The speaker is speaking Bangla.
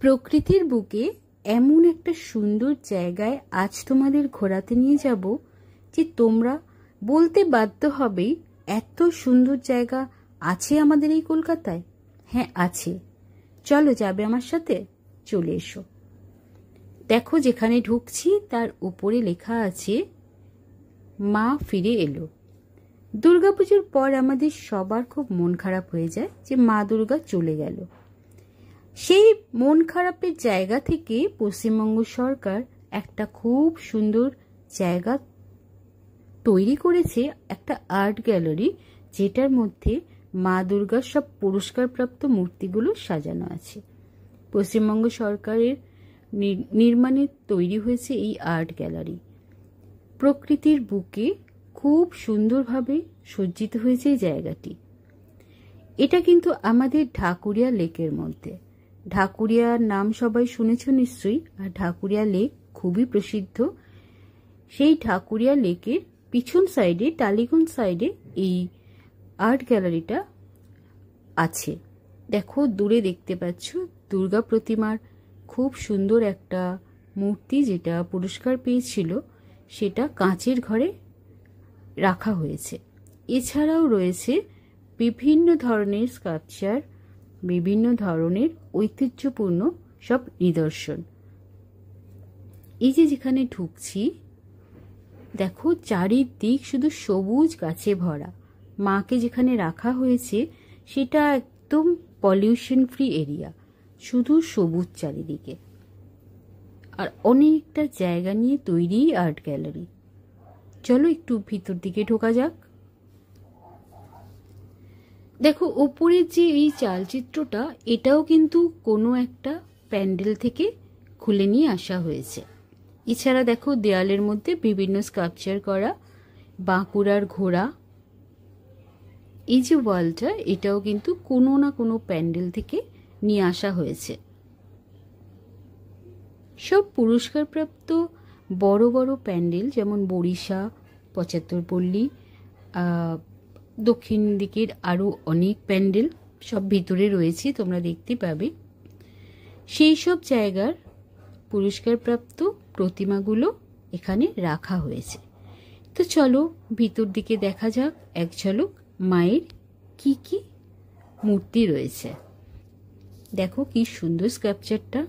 প্রকৃতির বুকে এমন একটা সুন্দর জায়গায় আজ তোমাদের ঘোরাতে নিয়ে যাব যে তোমরা বলতে বাধ্য হবেই, এত সুন্দর জায়গা আছে আমাদের এই কলকাতায়। হ্যাঁ আছে, চলো যাবে আমার সাথে, চলে এসো। দেখো যেখানে ঢুকছি তার উপরে লেখা আছে মা ফিরে এলো। দুর্গাপুজোর পর আমাদের সবার খুব মন খারাপ হয়ে যায় যে মা দুর্গা চলে গেল। সেই মন খারাপের জায়গা থেকে পশ্চিমবঙ্গ সরকার একটা খুব সুন্দর জায়গা তৈরি করেছে, একটা আর্ট গ্যালারি, যেটার মধ্যে মা দুর্গার সব পুরস্কারপ্রাপ্ত মূর্তিগুলো সাজানো আছে। পশ্চিমবঙ্গ সরকারের নির্মাণে তৈরি হয়েছে এই আর্ট গ্যালারি। প্রকৃতির বুকে খুব সুন্দরভাবে সজ্জিত হয়েছে এই জায়গাটি। এটা কিন্তু আমাদের ঢাকুরিয়া লেকের মধ্যে। ঢাকুরিয়ার নাম সবাই শুনেছ নিশ্চয়ই, আর ঢাকুরিয়া লেক খুবই প্রসিদ্ধ। সেই ঢাকুরিয়া লেকের পিছন সাইডে, টালিগঞ্জ সাইডে এই আর্ট গ্যালারিটা আছে। দেখো দূরে দেখতে পাচ্ছ দুর্গা প্রতিমার খুব সুন্দর একটা মূর্তি, যেটা পুরস্কার পেয়েছিল, সেটা কাঁচের ঘরে রাখা হয়েছে। এছাড়াও রয়েছে বিভিন্ন ধরনের স্কাল্পচার, বিভিন্ন ধরনের ঐতিহ্যপূর্ণ সব নিদর্শন। এই যে যেখানে ঢুকছি দেখো চারিদিক শুধু সবুজ গাছে ভরা। মাকে যেখানে রাখা হয়েছে সেটা একদম পলিউশন ফ্রি এরিয়া, শুধু সবুজ চারিদিকে, আর অনেকটা জায়গা নিয়ে তৈরি আর্ট গ্যালারি। চলো একটু ভিতর দিকে ঢোকা যাক। দেখো উপরের যে এই চালচিত্রটা, এটাও কিন্তু কোনো একটা প্যান্ডেল থেকে খুলে নিয়ে আসা হয়েছে। এছাড়া দেখো দেয়ালের মধ্যে বিভিন্ন স্কাল্পচার করা বাঁকুড়ার ঘোড়া। এই যে ওয়ালটা, এটাও কিন্তু কোনো না কোনো প্যান্ডেল থেকে নিয়ে আসা হয়েছে। সব পুরস্কারপ্রাপ্ত বড় বড় প্যান্ডেল, যেমন বড়িশা, ৭৫ পল্লী, দক্ষিণ দিকের আরও অনেক প্যান্ডেল সব ভিতরে রয়েছে, তোমরা দেখতে পাবে। সেই সব জায়গার পুরস্কারপ্রাপ্ত প্রতিমাগুলো এখানে রাখা হয়েছে। তো চলো ভিতর দিকে দেখা যাক এক ঝলক মায়ের কি কি মূর্তি রয়েছে। দেখো কি সুন্দর স্কাল্পচারটা।